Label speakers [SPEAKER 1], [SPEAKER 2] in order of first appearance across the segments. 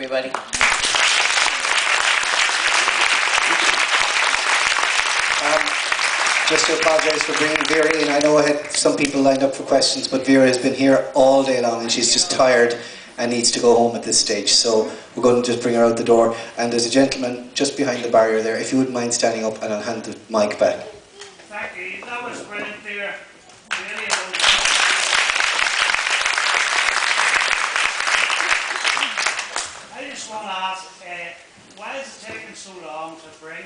[SPEAKER 1] everybody.
[SPEAKER 2] Just to apologise for bringing Vera in. I know I had some people lined up for questions, but Vera has been here all day long and she's just tired and needs to go home at this stage. So we're going to just bring her out the door. And there's a gentleman just behind the barrier there. If you wouldn't mind standing up, and I'll hand the mic back.
[SPEAKER 3] Thank you. That was brilliant, Vera. Really amazing. I just want to ask, why is it taking so long to bring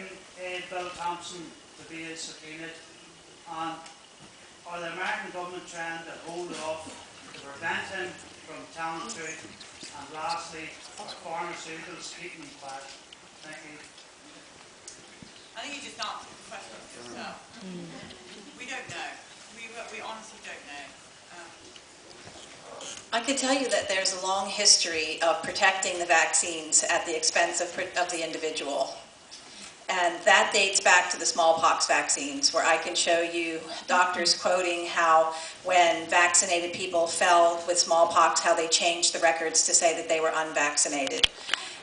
[SPEAKER 3] Bill Thompson to be subpoenaed? And are the American government trying to hold off to prevent him from telling the truth? And lastly, pharmaceuticals keeping him quiet. Thank you.
[SPEAKER 4] I think you just answered the question yourself. We don't know. We honestly don't know.
[SPEAKER 5] I can tell you that there's a long history of protecting the vaccines at the expense of the individual. And that dates back to the smallpox vaccines, where I can show you doctors quoting how when vaccinated people fell with smallpox, how they changed the records to say that they were unvaccinated.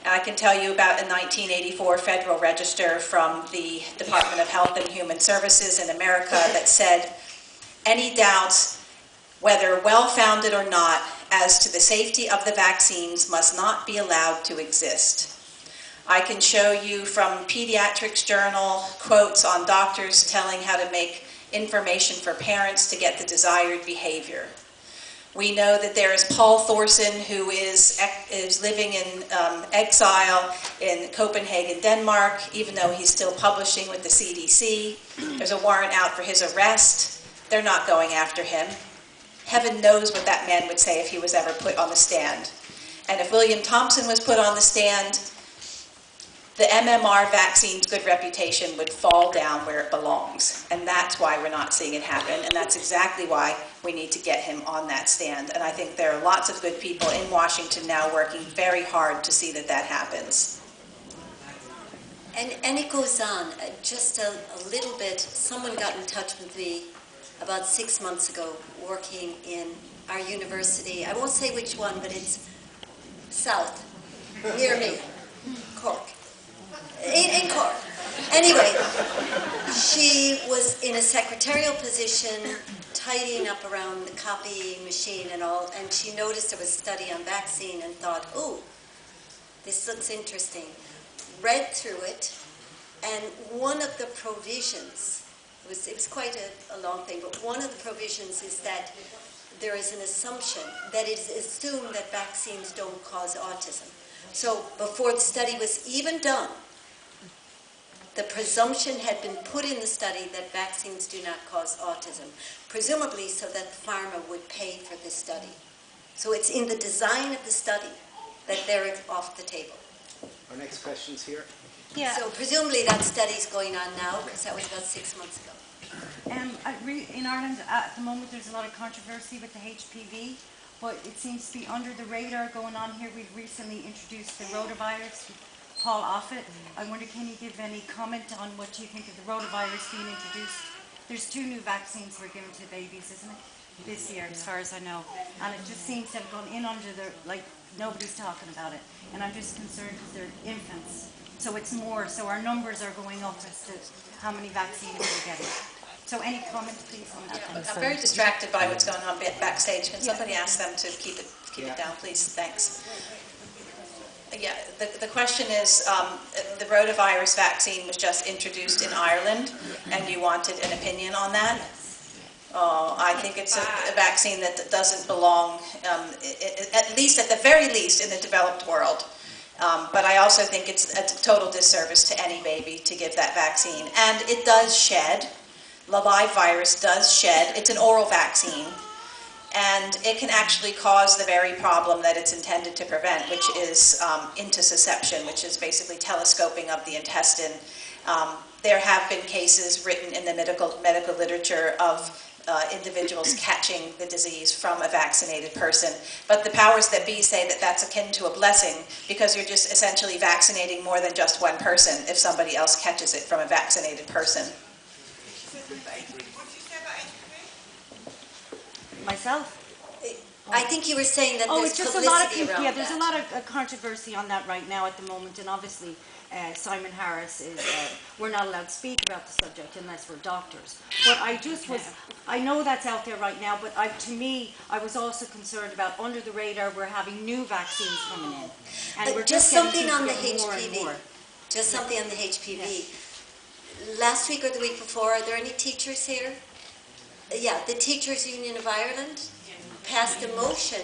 [SPEAKER 5] And I can tell you about a 1984 Federal Register from the Department of Health and Human Services in America that said, any doubts, whether well-founded or not, as to the safety of the vaccines must not be allowed to exist. I can show you from Pediatrics Journal quotes on doctors telling how to make information for parents to get the desired behavior. We know that there is Paul Thorsen, who is living in exile in Copenhagen, Denmark, even though he's still publishing with the CDC. There's a warrant out for his arrest. They're not going after him. Heaven knows what that man would say if he was ever put on the stand. And if William Thompson was put on the stand, the MMR vaccine's good reputation would fall down where it belongs. And that's why we're not seeing it happen. And that's exactly why we need to get him on that stand. And I think there are lots of good people in Washington now working very hard to see that that happens.
[SPEAKER 6] And it goes on. Just a little bit, someone got in touch with me about 6 months ago working in our university. I won't say which one, but it's south, near me, Cork. In Cork. Anyway, she was in a secretarial position, tidying up around the copying machine and all, and she noticed there was a study on vaccine and thought, oh, this looks interesting. Read through it, and one of the provisions, it was quite a long thing, but one of the provisions is that there is an assumption that it is assumed that vaccines don't cause autism. So before the study was even done, the presumption had been put in the study that vaccines do not cause autism, presumably so that the pharma would pay for this study. So it's in the design of the study that they're off the table.
[SPEAKER 2] Our next question's here.
[SPEAKER 6] Yeah. So presumably that study's going on now, because that was about 6 months ago.
[SPEAKER 7] In Ireland at the moment there's a lot of controversy with the HPV, but it seems to be under the radar going on here. We've recently introduced the rotavirus, Paul Offit. I wonder, can you give any comment on what you think of the rotavirus being introduced? There's 2 new vaccines we're giving to babies, isn't it, this year, as far as I know. And it just seems to have gone in under the, like, nobody's talking about it. And I'm just concerned because they're infants. So it's more, so our numbers are going up as to how many vaccines we're getting. So any comment, please, on that?
[SPEAKER 5] Yeah, I'm very distracted by what's going on backstage. Can somebody ask them to keep it down, please? Thanks. Yeah, the question is, the rotavirus vaccine was just introduced in Ireland, and you wanted an opinion on that? I think it's a vaccine that doesn't belong, at the very least, in the developed world. But I also think it's a total disservice to any baby to give that vaccine. And it does shed. The live virus does shed. It's an oral vaccine. And it can actually cause the very problem that it's intended to prevent, which is intussusception, which is basically telescoping of the intestine. There have been cases written in the medical literature of individuals catching the disease from a vaccinated person. But the powers that be say that that's akin to a blessing, because you're just essentially vaccinating more than just one person if somebody else catches it from a vaccinated person.
[SPEAKER 4] What did you say about HPV?
[SPEAKER 7] Myself?
[SPEAKER 6] I think you were saying that
[SPEAKER 7] Oh,
[SPEAKER 6] there's
[SPEAKER 7] it's just a lot of,
[SPEAKER 6] publicity around
[SPEAKER 7] yeah, there's a
[SPEAKER 6] that.
[SPEAKER 7] lot of controversy on that right now at the moment, and obviously Simon Harris is, we're not allowed to speak about the subject unless we're doctors. But I just was, I know that's out there right now, but to me, I was also concerned about under the radar, we're having new vaccines coming in. And we're
[SPEAKER 6] Just
[SPEAKER 7] getting
[SPEAKER 6] something on the
[SPEAKER 7] things more and
[SPEAKER 6] HPV.
[SPEAKER 7] more.
[SPEAKER 6] Just something on the HPV. Last week or the week before, are there any teachers here? Yeah, the Teachers Union of Ireland passed a motion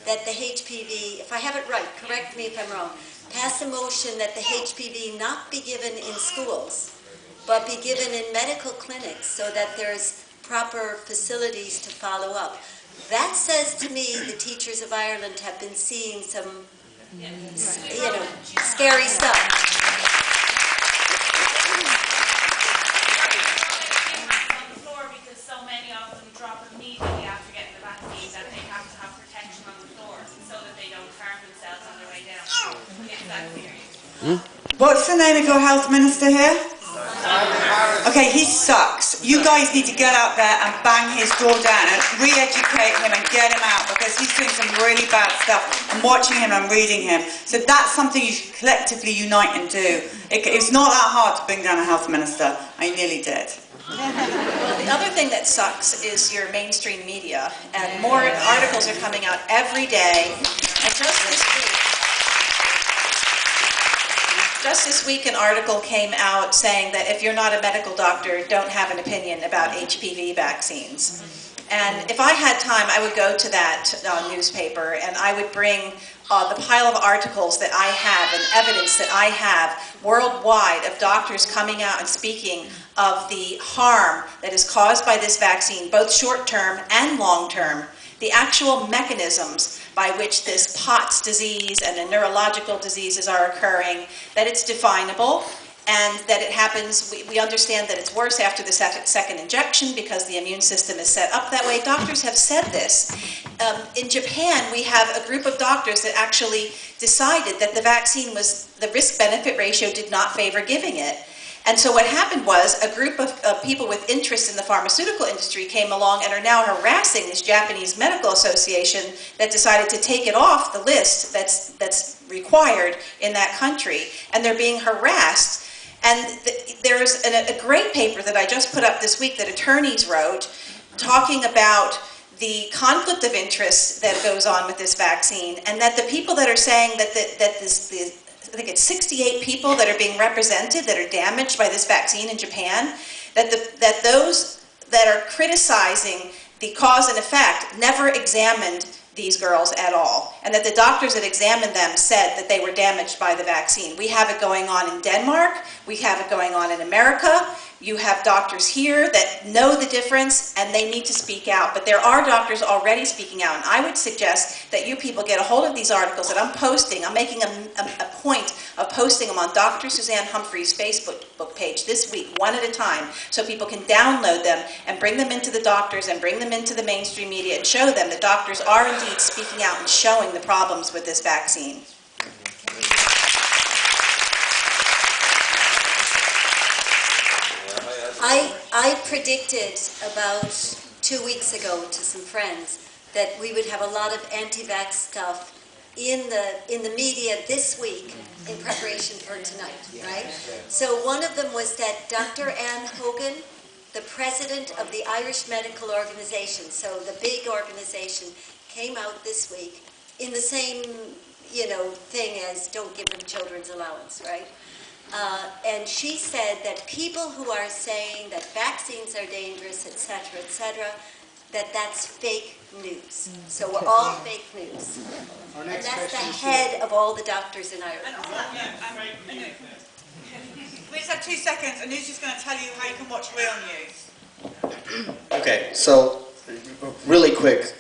[SPEAKER 6] that the HPV, if I have it right, correct me if I'm wrong, passed a motion that the HPV not be given in schools, but be given in medical clinics so that there's proper facilities to follow up. That says to me the Teachers of Ireland have been seeing some, scary stuff.
[SPEAKER 1] Because so many of them drop immediately after getting the vaccine that they have to have protection on the floors so that they don't harm themselves on their way down. It's that serious.
[SPEAKER 4] What's the name of your health minister here? Okay, he sucks. You guys need to get out there and bang his door down and re-educate him and get him out because he's doing some really bad stuff. I'm watching him and reading him. So that's something you should collectively unite and do. It's not that hard to bring down a health minister. I nearly did.
[SPEAKER 5] Well, the other thing that sucks is your mainstream media, and more articles are coming out every day. And just this week, an article came out saying that if you're not a medical doctor, don't have an opinion about HPV vaccines. And if I had time, I would go to that newspaper and I would bring the pile of articles that I have and evidence that I have worldwide of doctors coming out and speaking of the harm that is caused by this vaccine, both short-term and long-term, the actual mechanisms by which this POTS disease and the neurological diseases are occurring, that it's definable, and that it happens, we understand that it's worse after the second injection because the immune system is set up that way. Doctors have said this. In Japan, we have a group of doctors that actually decided that the vaccine the risk-benefit ratio did not favor giving it. And so what happened was a group of people with interest in the pharmaceutical industry came along and are now harassing this Japanese medical association that decided to take it off the list that's required in that country. And they're being harassed. And there's a great paper that I just put up this week that attorneys wrote talking about the conflict of interest that goes on with this vaccine, and that the people that are saying that I think it's 68 people that are being represented that are damaged by this vaccine in Japan, that those that are criticizing the cause and effect never examined these girls at all, and that the doctors that examined them said that they were damaged by the vaccine. We have it going on in Denmark, we have it going on in America. You have doctors here that know the difference and they need to speak out, but there are doctors already speaking out, and I would suggest that you people get a hold of these articles that I'm posting. I'm making a point of posting them on Dr. Suzanne Humphrey's Facebook page this week, one at a time, so people can download them and bring them into the doctors and bring them into the mainstream media and show them that doctors are indeed speaking out and showing the problems with this vaccine.
[SPEAKER 6] I predicted about 2 weeks ago to some friends that we would have a lot of anti-vax stuff in the media this week in preparation for tonight, right? So one of them was that Dr. Anne Hogan, the president of the Irish Medical Organization, so the big organization, came out this week in the same, thing as don't give them children's allowance, right? And she said that people who are saying that vaccines are dangerous, etc., that's fake news. So we're all fake news. And that's the head of all the doctors in Ireland.
[SPEAKER 4] We just have 2 seconds, and he's just going to tell you how you can watch real news.
[SPEAKER 8] Okay, so really quick,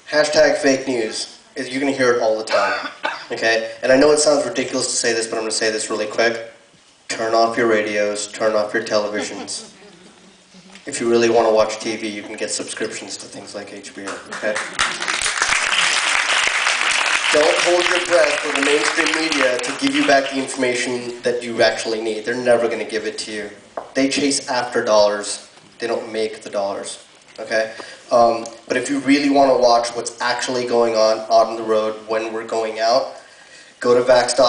[SPEAKER 8] hashtag fake news. You're going to hear it all the time. Okay, and I know it sounds ridiculous to say this, but I'm going to say this really quick. Turn off your radios, turn off your televisions. If you really want to watch TV, you can get subscriptions to things like HBO, okay? Don't hold your breath for the mainstream media to give you back the information that you actually need. They're never going to give it to you. They chase after dollars. They don't make the dollars, okay? But if you really want to watch what's actually going on out on the road when we're going out, go to Vaxxed.com.